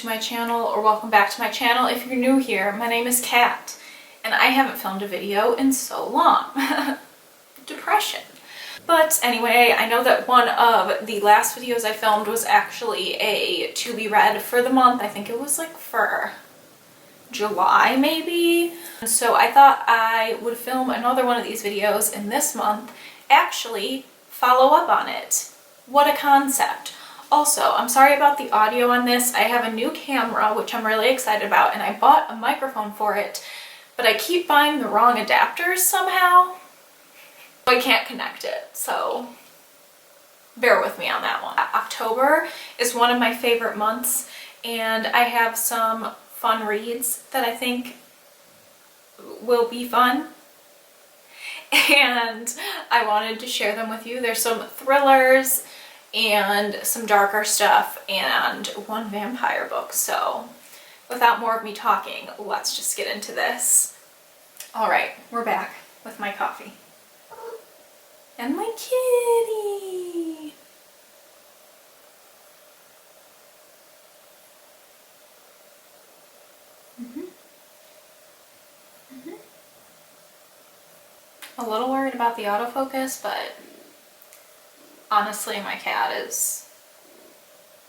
to my channel, or welcome back to my channel if you're new here. My name is Kat, and I haven't filmed a video in so long. Depression. But anyway, I know that one of the last videos I filmed was actually a to be read for the month. I think it was like for July maybe. So I thought I would film another one of these videos in this month, actually follow up on it. What a concept. Also, I'm sorry about the audio on this. I have a new camera, which I'm really excited about, and I bought a microphone for it, but I keep buying the wrong adapters somehow. I can't connect it, so bear with me on that one. October is one of my favorite months, and I have some fun reads that I think will be fun, and I wanted to share them with you. There's some thrillers and some darker stuff and one vampire book. So without more of me talking, let's just get into this. All right, we're back with my coffee. And my kitty. A little worried about the autofocus, but honestly, my cat is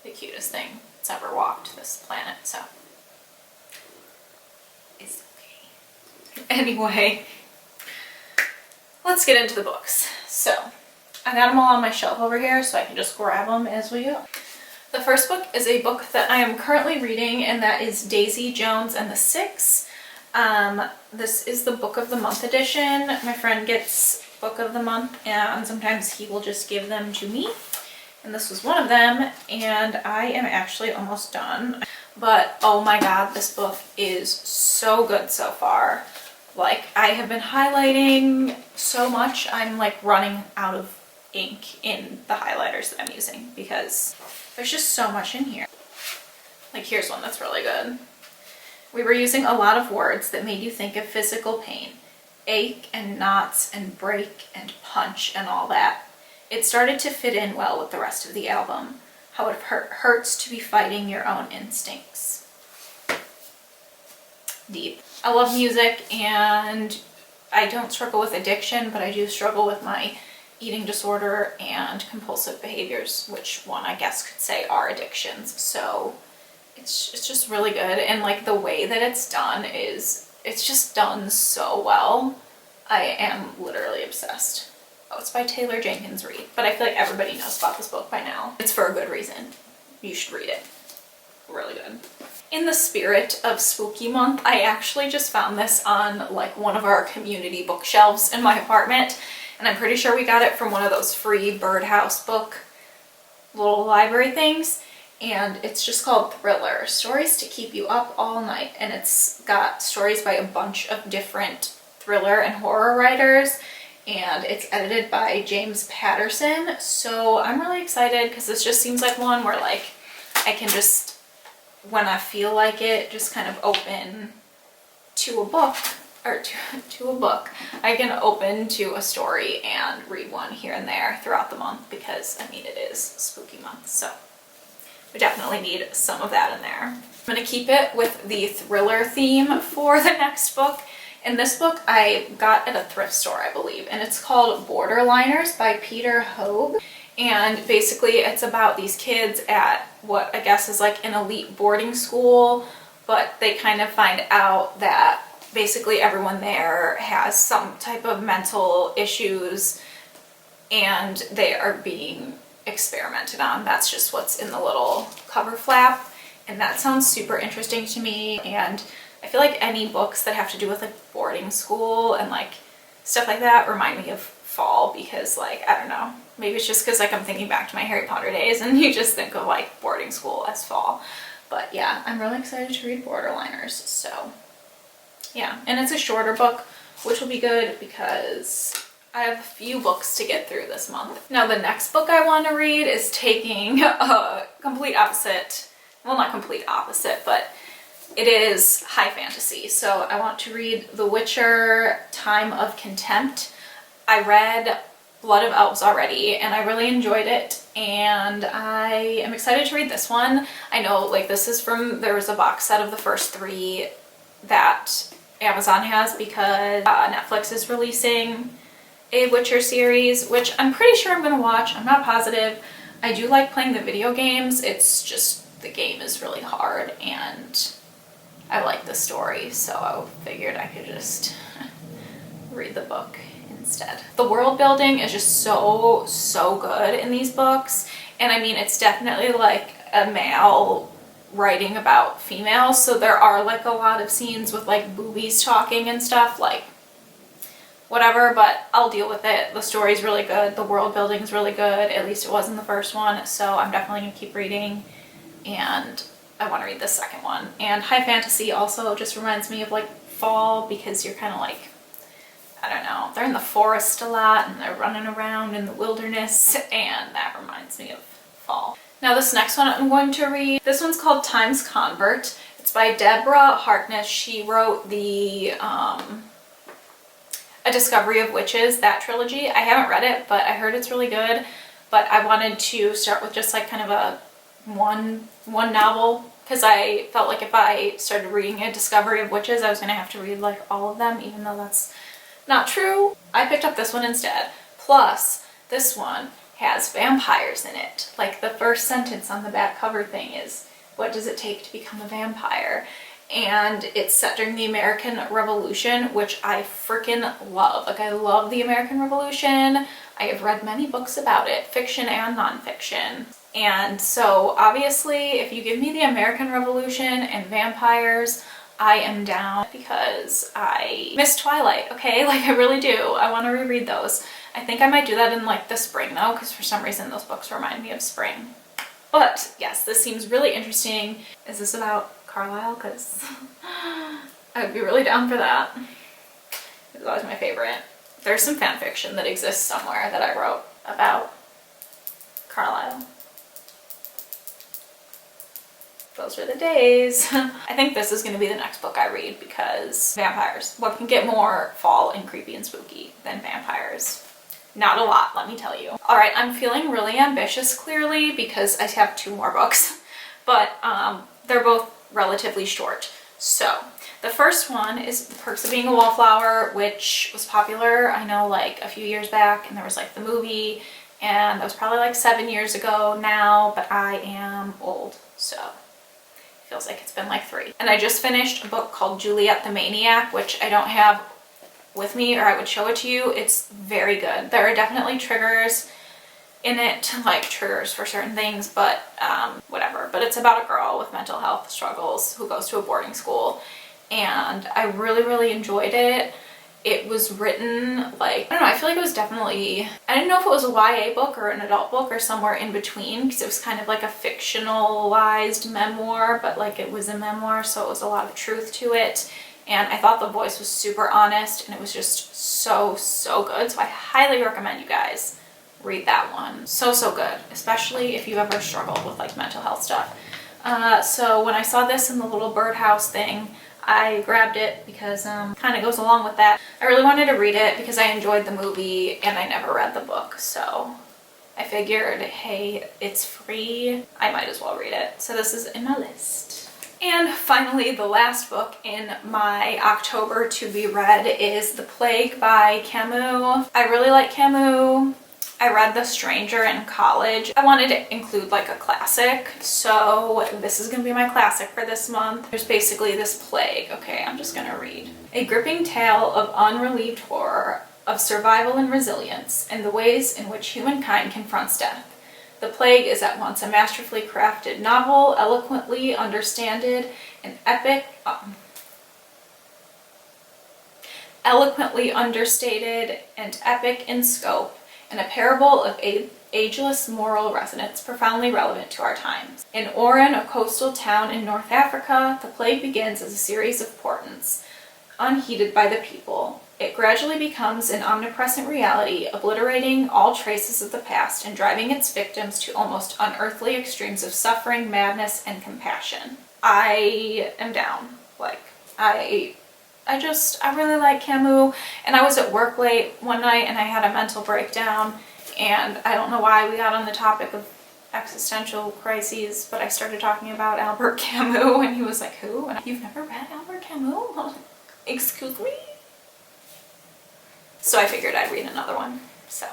the cutest thing that's ever walked this planet, so it's okay. Anyway, let's get into the books. So, I got them all on my shelf over here, so I can just grab them as we go. The first book is a book that I am currently reading, and that is Daisy Jones and the Six. This is the Book of the Month edition. My friend gets Book of the Month, and sometimes he will just give them to me. And this was one of them, and I am actually almost done. But oh my god, this book is so good so far. Like, I have been highlighting so much, I'm like running out of ink in the highlighters that I'm using because there's just so much in here. Like, here's one that's really good. We were using a lot of words that made you think of physical pain. Ache and knots and break and punch and all that. It started to fit in well with the rest of the album. How it hurts to be fighting your own instincts. Deep. I love music, and I don't struggle with addiction, but I do struggle with my eating disorder and compulsive behaviors, which one I guess could say are addictions. So it's just really good, and like the way that it's done is, it's just done so well. I am literally obsessed. Oh, it's by Taylor Jenkins Reid, but I feel like everybody knows about this book by now. It's for a good reason. You should read it. Really good. In the spirit of spooky month, I actually just found this on like one of our community bookshelves in my apartment, and I'm pretty sure we got it from one of those free Birdhouse book little library things, and it's just called Thriller, Stories to Keep You Up All Night, and it's got stories by a bunch of different thriller and horror writers, and it's edited by James Patterson. So I'm really excited because this just seems like one where like I can just, when I feel like it, just kind of open to a book, or to a book. I can open to a story and read one here and there throughout the month because, I mean, it is spooky month, so we definitely need some of that in there. I'm going to keep it with the thriller theme for the next book. And this book I got at a thrift store, I believe, and it's called Borderliners by Peter Hogue. And basically it's about these kids at what I guess is like an elite boarding school, but they kind of find out that basically everyone there has some type of mental issues and they are being experimented on. That's just what's in the little cover flap, and that sounds super interesting to me. And I feel like any books that have to do with like boarding school and like stuff like that remind me of fall, because like, I don't know, maybe it's just because like I'm thinking back to my Harry Potter days and you just think of like boarding school as fall. But yeah, I'm really excited to read Borderliners. So yeah, and it's a shorter book, which will be good because I have a few books to get through this month. Now the next book I want to read is taking a complete opposite, well, not complete opposite, but it is high fantasy. So I want to read The Witcher: Time of Contempt. I read Blood of Elves already, and I really enjoyed it, and I am excited to read this one. I know, like, this is from, there was a box set of the first 3 that Amazon has because Netflix is releasing a Witcher series, which I'm pretty sure I'm gonna watch. I'm not positive. I do like playing the video games. It's just the game is really hard, and I like the story, so I figured I could just read the book instead. The world building is just so good in these books, and I mean, it's definitely like a male writing about females, so there are like a lot of scenes with like boobies talking and stuff, like whatever, but I'll deal with it. The story's really good, the world building's really good, at least it was in the first one, so I'm definitely gonna keep reading, and I want to read the second one. And high fantasy also just reminds me of like fall, because you're kind of like, I don't know, they're in the forest a lot and they're running around in the wilderness, and that reminds me of fall. Now this next one I'm going to read, this one's called Time's Convert. It's by Deborah Harkness. She wrote the A Discovery of Witches, that trilogy. I haven't read it, but I heard it's really good. But I wanted to start with just like kind of a one novel, because I felt like if I started reading A Discovery of Witches, I was going to have to read like all of them, even though that's not true. I picked up this one instead. Plus, this one has vampires in it. Like the first sentence on the back cover thing is, what does it take to become a vampire? And it's set during the American Revolution, which I freaking love. Like, I love the American Revolution. I have read many books about it, fiction and nonfiction. And so obviously, if you give me the American Revolution and vampires, I am down, because I miss Twilight, okay? Like, I really do. I want to reread those. I think I might do that in like the spring though, because for some reason those books remind me of spring. But yes, this seems really interesting. Is this about Carlisle? Because I would be really down for that. It's always my favorite. There's some fan fiction that exists somewhere that I wrote about Carlisle. Those were the days. I think this is going to be the next book I read, because vampires. What can get more fall and creepy and spooky than vampires? Not a lot, let me tell you. All right, I'm feeling really ambitious clearly, because I have 2 more books, but they're both relatively short. So the first one is The Perks of Being a Wallflower, which was popular, I know, like a few years back, and there was like the movie, and that was probably like 7 years ago now, but I am old, so feels like it's been like 3. And I just finished a book called Juliet the Maniac, which I don't have with me, or I would show it to you. It's very good. There are definitely triggers in it, like triggers for certain things, but whatever. But it's about a girl with mental health struggles who goes to a boarding school, and I really enjoyed it. It was written like, I don't know, I feel like it was definitely, I didn't know if it was a YA book or an adult book or somewhere in between, because it was kind of like a fictionalized memoir, but like it was a memoir, so it was a lot of truth to it. And I thought the voice was super honest, and it was just so good. So I highly recommend you guys read that one. So good, especially if you ever struggled with like mental health stuff. So when I saw this in the little birdhouse thing, I grabbed it because kind of goes along with that. I really wanted to read it because I enjoyed the movie and I never read the book, so I figured, hey, it's free, I might as well read it. So this is in my list. And finally, the last book in my October to be read is The Plague by Camus. I really like Camus. I read The Stranger in college. I wanted to include like a classic, so this is gonna be my classic for this month. There's basically this plague. Okay, I'm just gonna read. A gripping tale of unrelieved horror, of survival and resilience, and the ways in which humankind confronts death. The Plague is at once a masterfully crafted novel, eloquently understated, and eloquently understated and epic in scope, and a parable of ageless moral resonance profoundly relevant to our times. In Oran, a coastal town in North Africa, the plague begins as a series of portents, unheeded by the people. It gradually becomes an omnipresent reality, obliterating all traces of the past and driving its victims to almost unearthly extremes of suffering, madness, and compassion. I am down. Like, I I really like Camus. And I was at work late one night and I had a mental breakdown, and I don't know why we got on the topic of existential crises, but I started talking about Albert Camus, and he was like, who? And you've never read Albert Camus? Excuse me? So I figured I'd read another one. So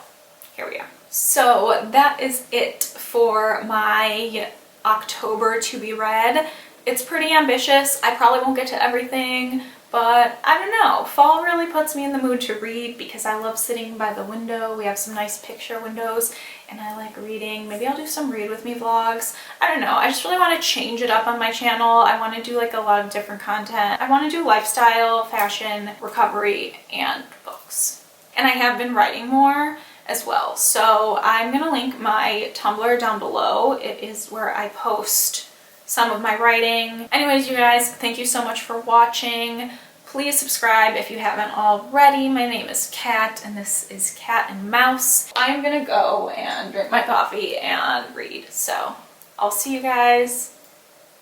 here we are. So that is it for my October to be read. It's pretty ambitious. I probably won't get to everything, but I don't know. Fall really puts me in the mood to read because I love sitting by the window. We have some nice picture windows and I like reading. Maybe I'll do some read with me vlogs. I don't know. I just really want to change it up on my channel. I want to do like a lot of different content. I want to do lifestyle, fashion, recovery, and books. And I have been writing more as well. So I'm going to link my Tumblr down below. It is where I post some of my writing. Anyways, you guys, thank you so much for watching. Please subscribe if you haven't already. My name is Kat and this is Cat and Mouse. I'm gonna go and drink my coffee and read. So I'll see you guys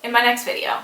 in my next video.